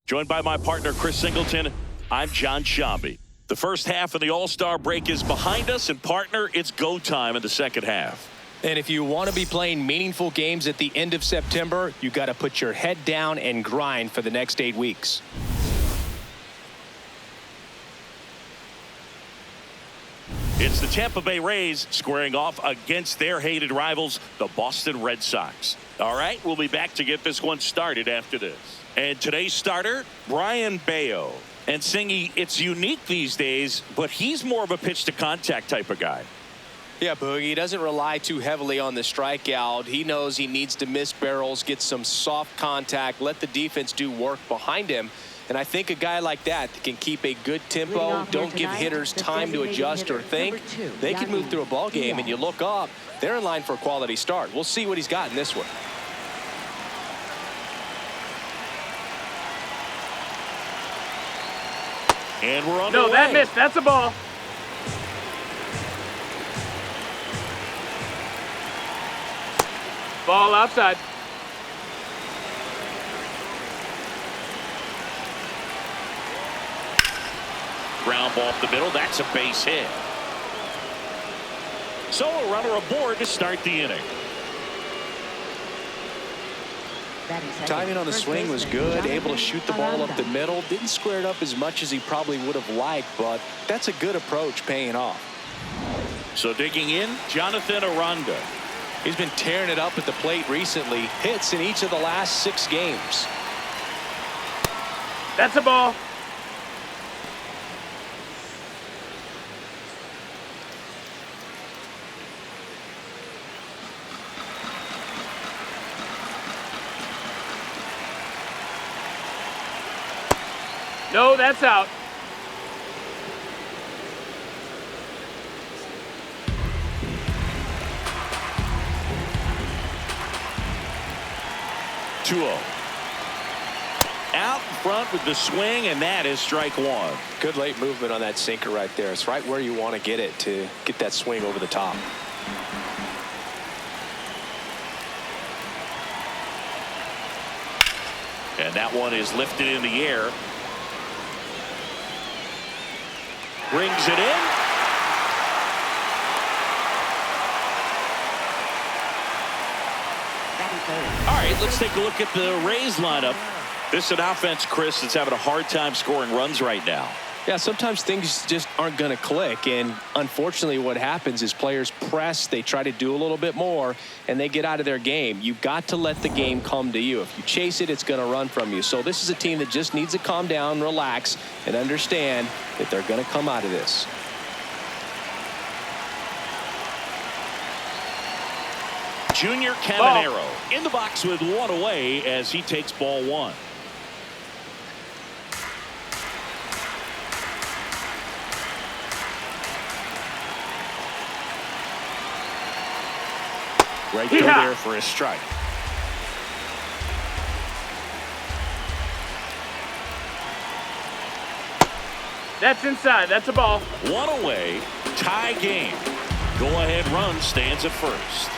Joined by my partner, Chris Singleton, I'm John Shambi. The first half of the All-Star break is behind us, and partner, it's go time in the second half. And if you want to be playing meaningful games at the end of September, you got to put your head down and grind for the next 8 weeks. It's the Tampa Bay Rays squaring off against their hated rivals, the Boston Red Sox. All right, we'll be back to get this one started after this. And today's starter, Brian Bayo. And Singy, it's unique these days, but he's more of a pitch-to-contact type of guy. Yeah, Boogie, he doesn't rely too heavily on the strikeout. He knows he needs to miss barrels, get some soft contact, let the defense do work behind him. And I think a guy like that can keep a good tempo, don't give hitters time to adjust or think. They can move through a ball game, and you look up, they're in line for a quality start. We'll see what he's got in this one. And we're on the way. No, that missed. That's a ball. Ball outside. Ground ball up the middle. That's a base hit. So a runner aboard to start the inning. Timing on the swing was good, able to shoot the ball up the middle. Didn't square it up as much as he probably would have liked, but that's a good approach paying off. So digging in, Jonathan Aranda. He's been tearing it up at the plate recently. Hits in each of the last 6 games. That's a ball. No, that's out. Out in front with the swing, and that is strike one. Good late movement on that sinker right there. It's right where you want to get it to get that swing over the top. And that one is lifted in the air. Brings it in. All right, let's take a look at the Rays lineup. This is an offense, Chris, that's having a hard time scoring runs right now. Yeah, sometimes things just aren't going to click, and unfortunately what happens is players press, they try to do a little bit more, and they get out of their game. You've got to let the game come to you. If you chase it, it's going to run from you. So this is a team that just needs to calm down, relax, and understand that they're going to come out of this. Junior Caminero in the box with one away as he takes ball one. Right through there for a strike. That's inside. That's a ball. One away. Tie game. Go-ahead run stands at first.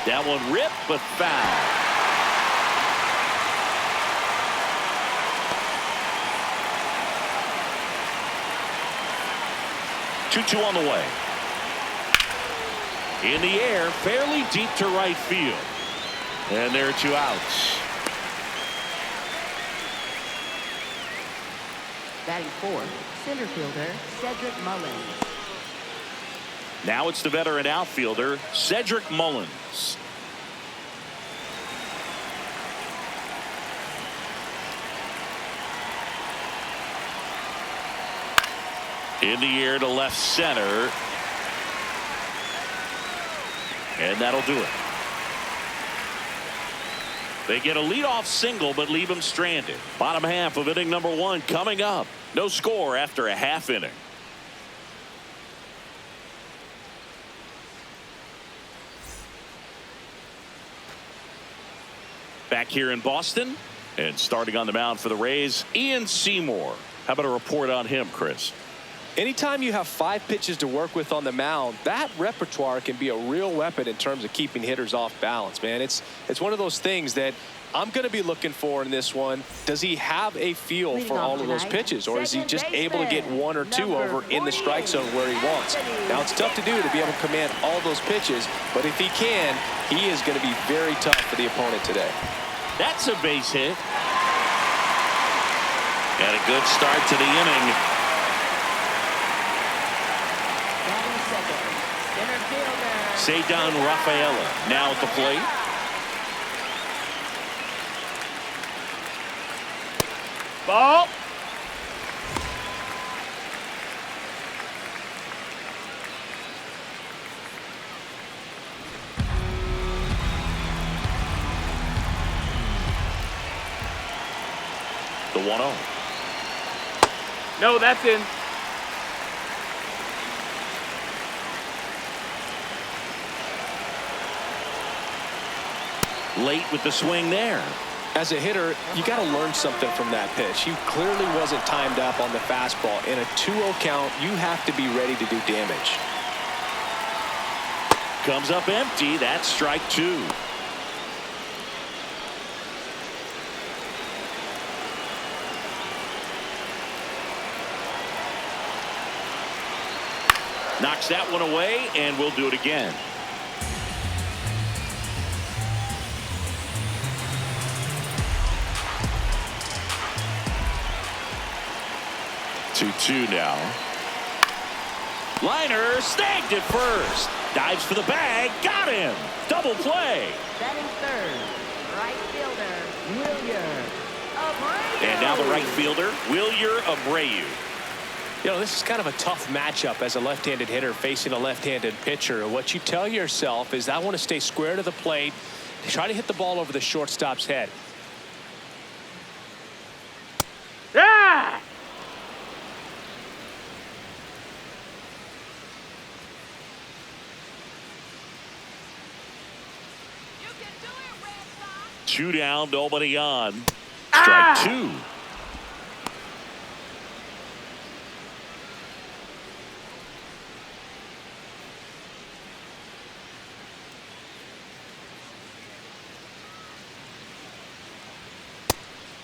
That one ripped, but foul. Two on the way. In the air, fairly deep to right field. And there are 2 outs. Batting fourth, center fielder Cedric Mullins. Now it's the veteran outfielder, Cedric Mullins. In the air to left center. And that'll do it. They get a leadoff single, but leave him stranded. Bottom half of inning number 1 coming up. No score after a half inning. Back here in Boston, and starting on the mound for the Rays, Ian Seymour. How about a report on him, Chris? Anytime you have 5 pitches to work with on the mound, that repertoire can be a real weapon in terms of keeping hitters off balance, man. It's one of those things that I'm going to be looking for in this one, does he have a feel for all of those pitches, or is he just able to get one or two over in the strike zone where he wants? Now, it's tough to do to be able to command all those pitches, but if he can, he is going to be very tough for the opponent today. That's a base hit. And a good start to the inning. Cedar Rafaela now at the plate. Ball. The 1-0. No, that's in. Late with the swing there. As a hitter, you got to learn something from that pitch. He clearly wasn't timed up on the fastball. In a 2-0 count, you have to be ready to do damage. Comes up empty. That's strike two. Knocks that one away, and we'll do it again. Two now. Liner snagged it first. Dives for the bag. Got him. Double play. Batting third, right fielder, Wilyer Abreu. And now the right fielder, Wilyer Abreu. You know, this is kind of a tough matchup as a left-handed hitter facing a left-handed pitcher. What you tell yourself is, I want to stay square to the plate, try to hit the ball over the shortstop's head. Yeah! Two down, nobody on. Strike two.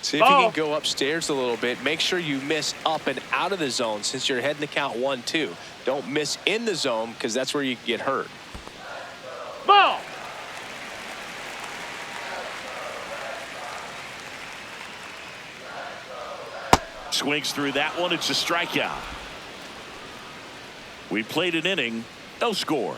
See if you can go upstairs a little bit. Make sure you miss up and out of the zone since you're heading to count 1-2. Don't miss in the zone, because that's where you get hurt. Ball. Swings through that one. It's a strikeout. We played an inning. No score.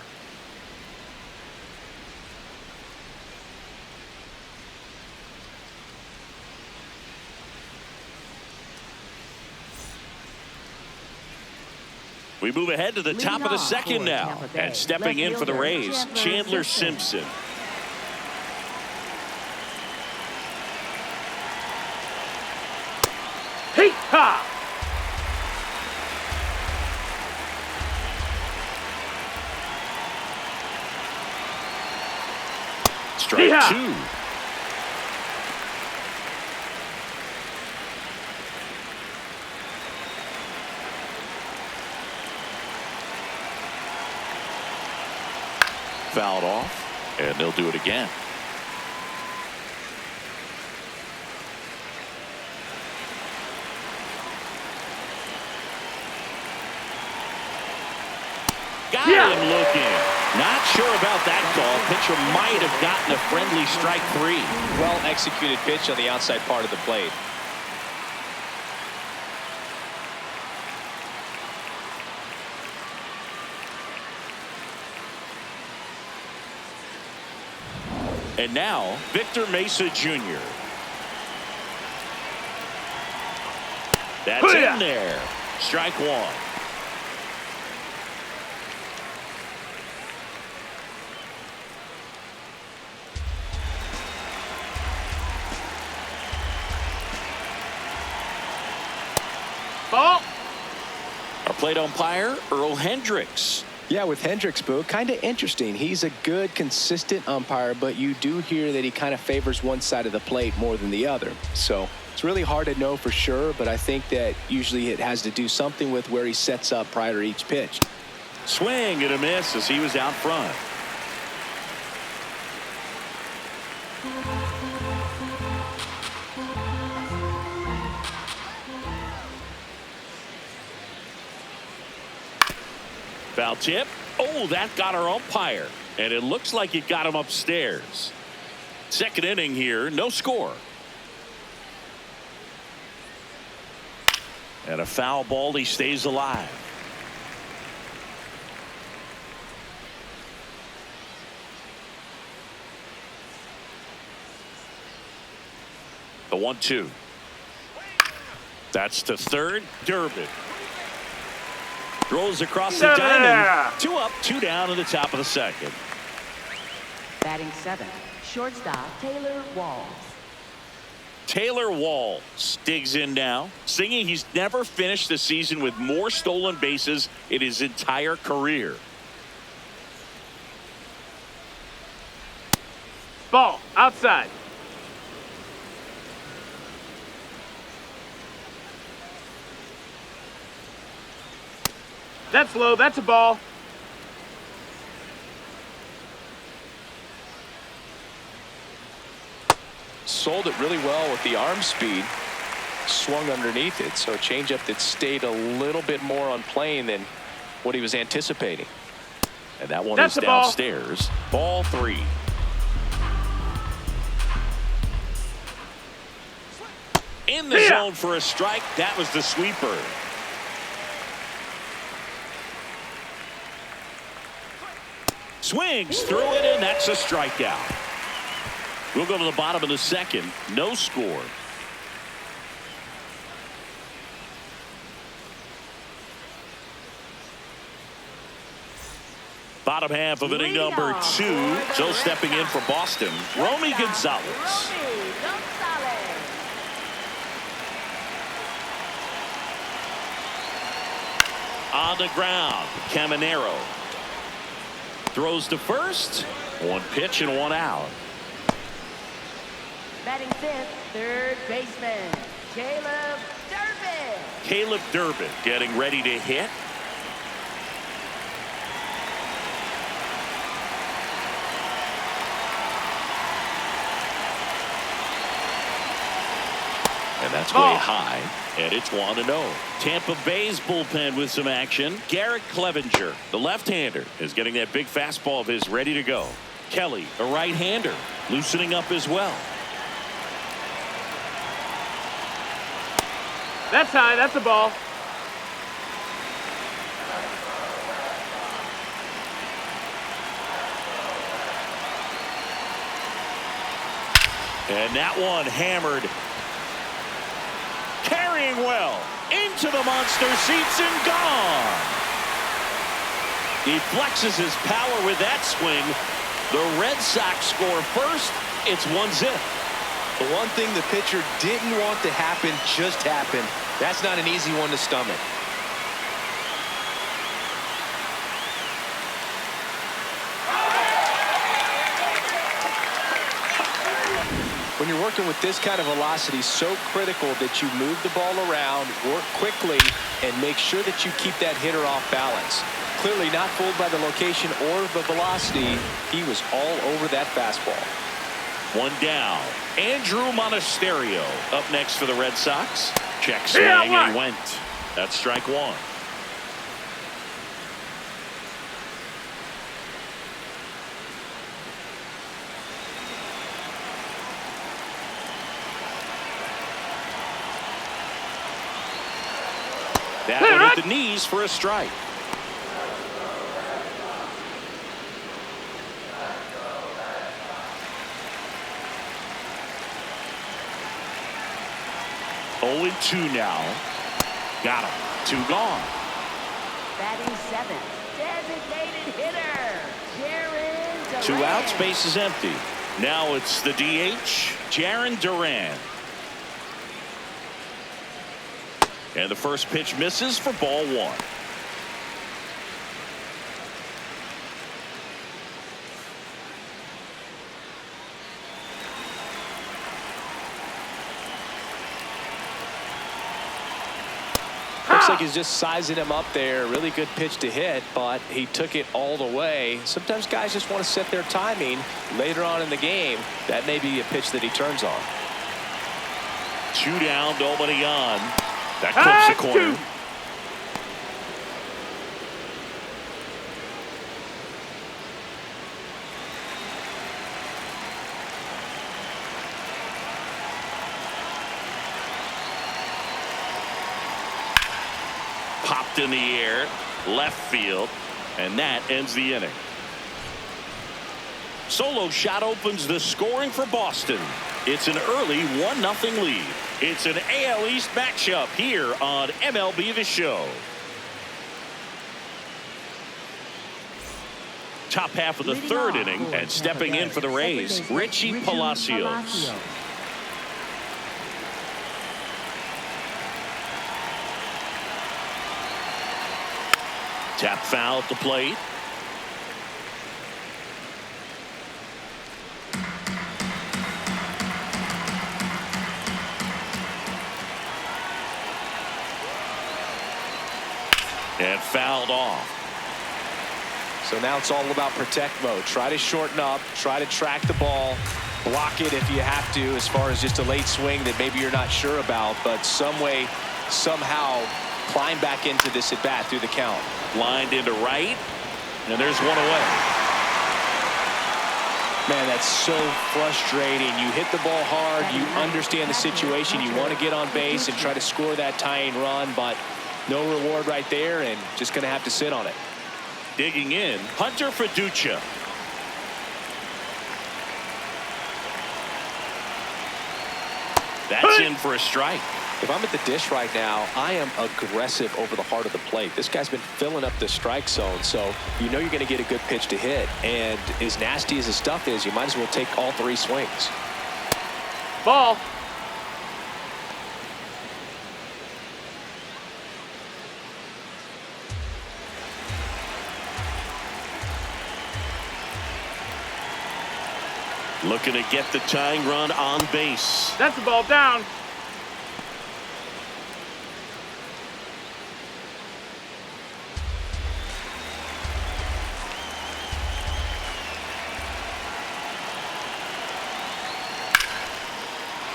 We move ahead to the top of the second now. And stepping in for the Rays, Chandler Simpson. Hee-ha! Strike two. Fouled off, and they'll do it again. Got him looking. Not sure about that call. Pitcher might have gotten a friendly strike three. Well executed pitch on the outside part of the plate. And now, Victor Mesa Jr. That's in there. Strike one. Ball. Our plate umpire, Earl Hendricks. Yeah, with Hendricks, Boo, kind of interesting. He's a good, consistent umpire, but you do hear that he kind of favors one side of the plate more than the other. So it's really hard to know for sure, but I think that usually it has to do something with where he sets up prior to each pitch. Swing and a miss as he was out front. Foul tip. Oh, that got our umpire. And it looks like it got him upstairs. Second inning here, no score. And a foul ball, he stays alive. The 1-2. That's to third. Durbin throws across the diamond. 2 up, 2 down in the top of the second. Batting 7th, shortstop Taylor Walls. Taylor Walls digs in now, singing he's never finished the season with more stolen bases in his entire career. Ball outside. That's low. That's a ball. Sold it really well with the arm speed. Swung underneath it. So a changeup that stayed a little bit more on plane than what he was anticipating. And that one That's is a ball. downstairs. Ball 3. In the zone for a strike. That was the sweeper. Swings through it, and that's a strikeout. We'll go to the bottom of the second. No score. Bottom half of inning number 2. So stepping in for Boston, Romy Gonzalez. On the ground, Caminero throws to first. 1 pitch and 1 out. Batting 5th, third baseman Caleb Durbin. Caleb Durbin getting ready to hit. And that's way high, and it's 1-0. Tampa Bay's bullpen with some action. Garrett Clevenger, the left-hander, is getting that big fastball of his ready to go. Kelly, a right-hander, loosening up as well. That's high. That's a ball. And that one hammered. Carrying well into the monster seats and gone. He flexes his power with that swing. The Red Sox score first. It's 1-0. The one thing the pitcher didn't want to happen just happened. That's not an easy one to stomach. When you're working with this kind of velocity, so critical that you move the ball around, work quickly, and make sure that you keep that hitter off balance. Clearly not fooled by the location or the velocity. He was all over that fastball. 1 down. Andrew Monasterio up next for the Red Sox. Check swing, and he went. That's strike 1. That one at the knees for a strike. Oh, and 2 now. Got him. 2 gone. Batting 7th, designated hitter Jaron Duran. 2 outs, base is empty. Now it's the DH, Jaron Duran. And the first pitch misses for ball 1. Looks like he's just sizing him up there. Really good pitch to hit, but he took it all the way. Sometimes guys just want to set their timing later on in the game. That may be a pitch that he turns on. 2 down, nobody on. That clips the corner. ripped in the air, left field, and that ends the inning. Solo shot opens the scoring for Boston. It's an early 1-0 lead. It's an AL East matchup here on MLB The Show. Top half of the third inning, and stepping in for the Rays, Richie Palacios. Tap foul at the plate. And fouled off. So now it's all about protect mode. Try to shorten up, try to track the ball, block it if you have to, as far as just a late swing that maybe you're not sure about, but some way, somehow climb back into this at bat through the count. Lined into right, and there's one away. Man, that's so frustrating. You hit the ball hard, you understand the situation, you want to get on base and try to score that tying run, but no reward right there, and just going to have to sit on it. Digging in, Hunter Fiducia. That's in for a strike. If I'm at the dish right now, I am aggressive over the heart of the plate. This guy's been filling up the strike zone, so you know you're going to get a good pitch to hit. And as nasty as his stuff is, you might as well take all three swings. Ball. Looking to get the tying run on base. That's the ball down.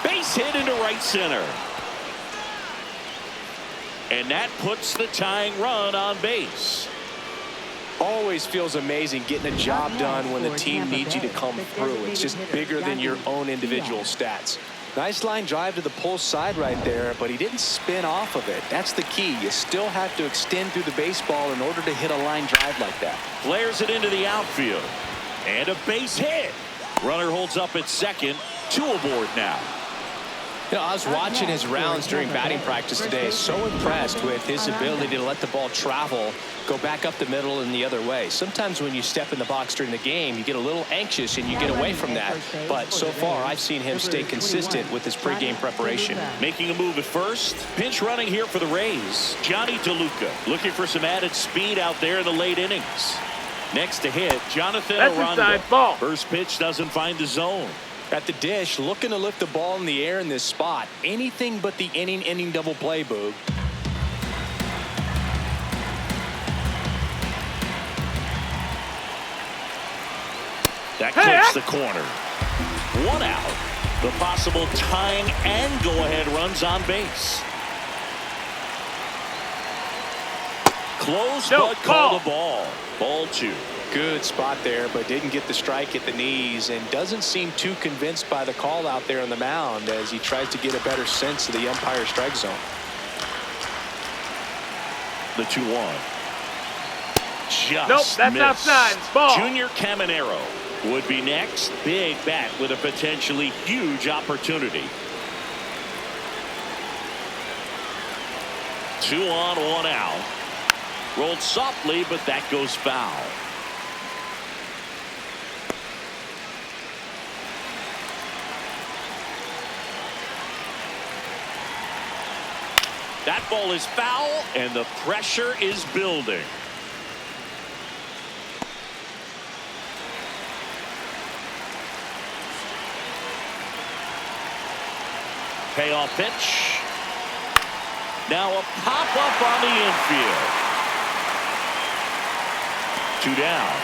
Base hit into right center. And that puts the tying run on base. Always feels amazing getting a job done when the team needs you to come through. It's just bigger than your own individual stats. Nice line drive to the pull side right there, but he didn't spin off of it. That's the key. You still have to extend through the baseball in order to hit a line drive like that. Flares it into the outfield. And a base hit. Runner holds up at second. 2 aboard now. You know, I was watching his rounds during batting practice today. So impressed with his ability to let the ball travel, go back up the middle and the other way. Sometimes when you step in the box during the game, you get a little anxious and you get away from that. But so far, I've seen him stay consistent with his pregame preparation. Making a move at first. Pinch running here for the Rays. Johnny DeLuca looking for some added speed out there in the late innings. Next to hit, Jonathan That's Aranda. inside ball. First pitch doesn't find the zone. At the dish, looking to lift the ball in the air in this spot. Anything but the inning double play, Boog. That clips the corner. 1 out. The possible tying and go-ahead runs on base. Close, but call the ball. Ball 2. Good spot there, but didn't get the strike at the knees and doesn't seem too convinced by the call out there on the mound as he tries to get a better sense of the umpire strike zone. The 2-1. Just Nope, that's missed. outside. Ball. Junior Caminero would be next. Big bat with a potentially huge opportunity. 2 on, 1 out. Rolled softly, but that goes foul. That ball is foul, and the pressure is building. Payoff pitch. Now a pop-up on the infield. 2 down.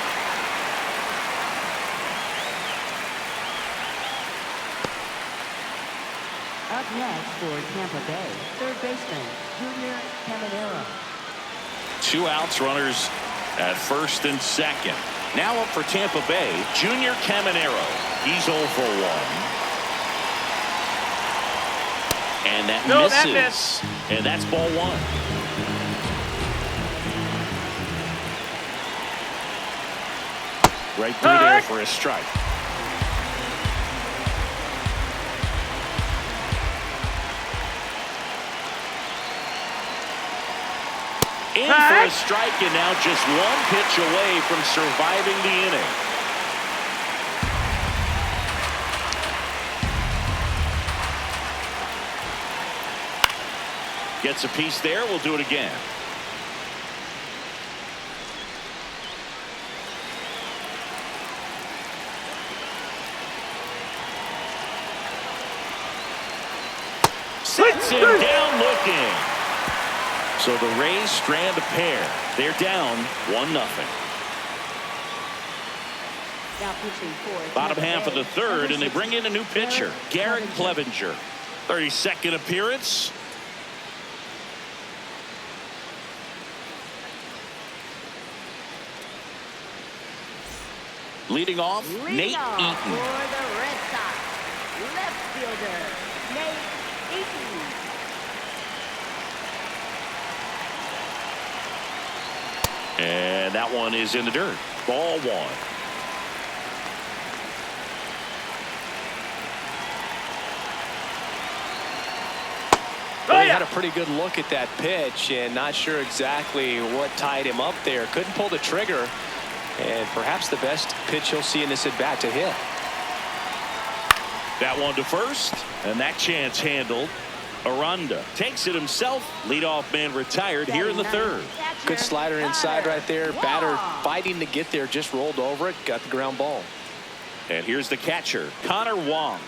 Up next for Tampa Bay, third baseman, Junior Caminero. 2 outs, runners at first and second. Now up for Tampa Bay, Junior Caminero. He's 0 for 1. And that misses. And that's ball 1. Right through there for a strike. In for a strike, and now just one pitch away from surviving the inning. Gets a piece there. We'll do it again. Sits him down looking. So the Rays strand a pair. They're down 1-0. Now pitching for Bottom Tampa half of Bay, the third, and they bring in a new pitcher, Garrett Clevenger. Clevenger. 32nd appearance. Leading off, Nate Leadoff Eaton. for the Red Sox, left fielder Nate Eaton. And that one is in the dirt. Ball one. Well, he had a pretty good look at that pitch and not sure exactly what tied him up there. Couldn't pull the trigger, and perhaps the best pitch he'll see in this at bat to hit. That one to first, and that chance handled. Aranda takes it himself. Leadoff man retired here in the third. Good slider inside right there. Batter fighting to get there, just rolled over it, got the ground ball. And here's the catcher, Connor Wong.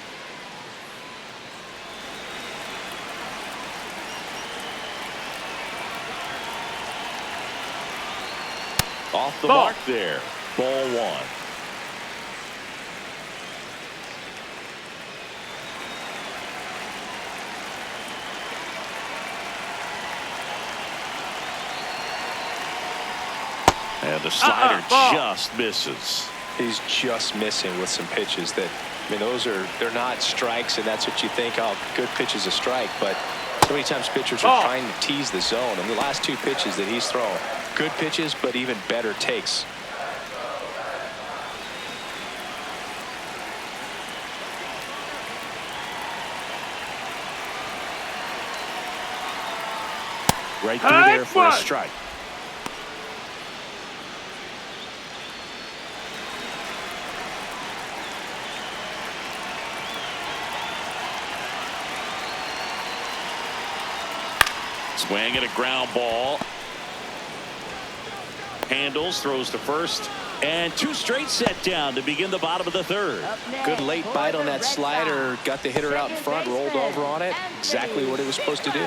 Off the mark there. Ball one. And the slider just misses. He's just missing with some pitches that, I mean, they're not strikes, and that's what you think, oh, good pitch is a strike, but so many times pitchers are trying to tease the zone, and the last two pitches that he's thrown, good pitches, but even better takes. Right through there for a strike. Swing and a ground ball. Handles, throws to first, and two straight set down to begin the bottom of the third. Good late bite on that slider. Got the hitter out in front, rolled over on it. Exactly what it was supposed to do.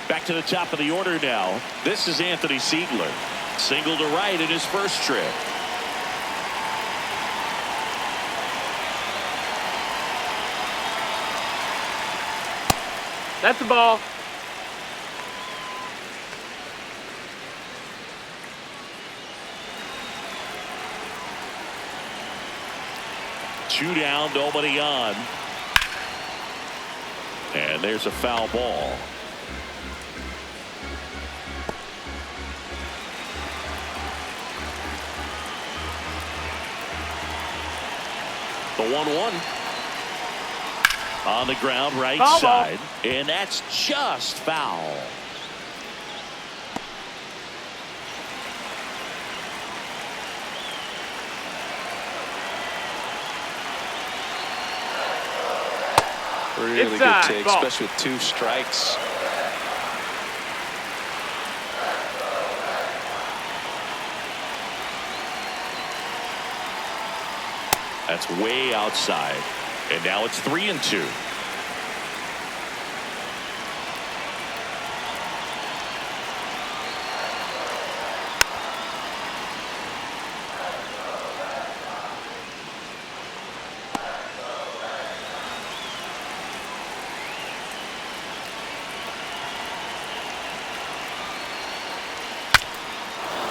Back to the top of the order now. This is Anthony Siegler. Single to right in his first trip. That's the ball. Two down, nobody on. And there's a foul ball. The 1-1. On the ground, right side. And that's just foul. Really good take, especially with two strikes. That's way outside. And now it's 3-2.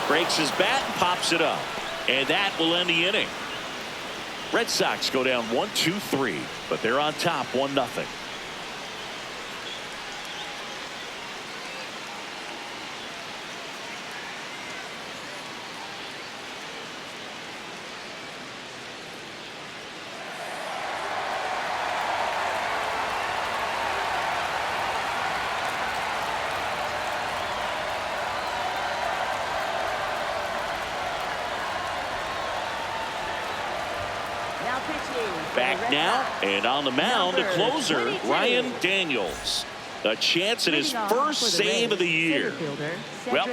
Breaks his bat and pops it up. And that will end the inning. Red Sox go down 1-2-3, but they're on top 1-0. Back now, and on the mound, the closer, Ryan Daniels. A chance at his first save of the year. Well,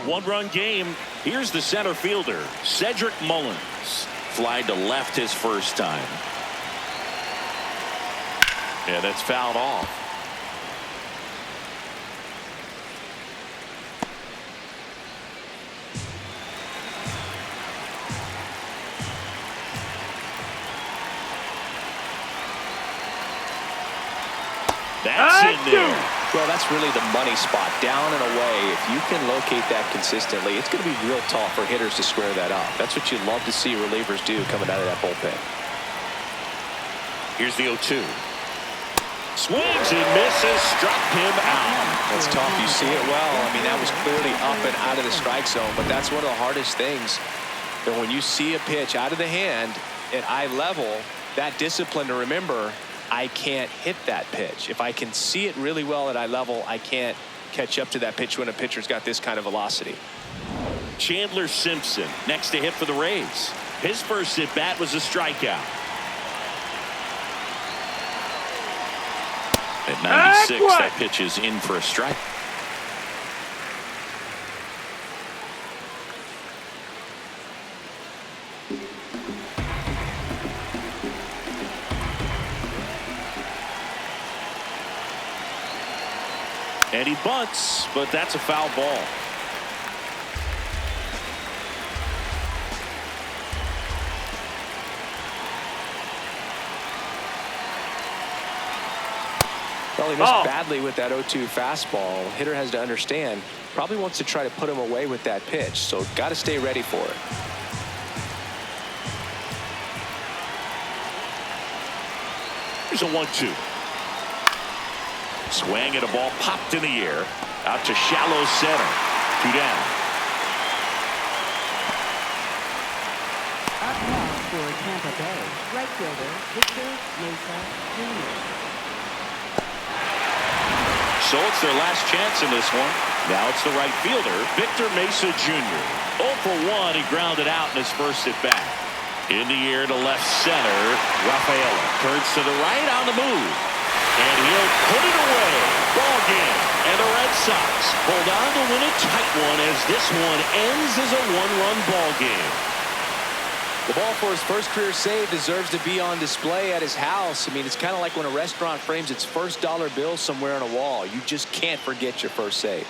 one-run game. Here's the center fielder, Cedric Mullins. Fly to left his first time. Yeah, that's fouled off. That's in there. Well, that's really the money spot, down and away. If you can locate that consistently, it's going to be real tough for hitters to square that up. That's what you love to see relievers do coming out of that bullpen. Here's the 0-2. Swings and misses, struck him out. That's tough. You see it well. I mean, that was clearly up and out of the strike zone, but that's one of the hardest things. And when you see a pitch out of the hand at eye level, that discipline to remember, I can't hit that pitch. If I can see it really well at eye level, I can't catch up to that pitch when a pitcher's got this kind of velocity. Chandler Simpson next to hit for the Rays. His first at bat was a strikeout. At 96, that pitch is in for a strike. And he bunts, but that's a foul ball. Well, he missed badly with that 0-2 fastball. Hitter has to understand, probably wants to try to put him away with that pitch, so got to stay ready for it. Here's a 1-2. Swing and a ball popped in the air. Out to shallow center. 2 down. Up next for Tampa Bay, right fielder Victor Mesa Jr. So it's their last chance in this one. Now it's the right fielder, Victor Mesa Jr. 0 for 1. He grounded out in his first at bat. In the air to left center. Rafaela turns to the right on the move. And he'll put it away. Ball game. And the Red Sox hold on to win a tight one as this one ends as a one-run ball game. The ball for his first career save deserves to be on display at his house. I mean, it's kind of like when a restaurant frames its first dollar bill somewhere on a wall. You just can't forget your first save.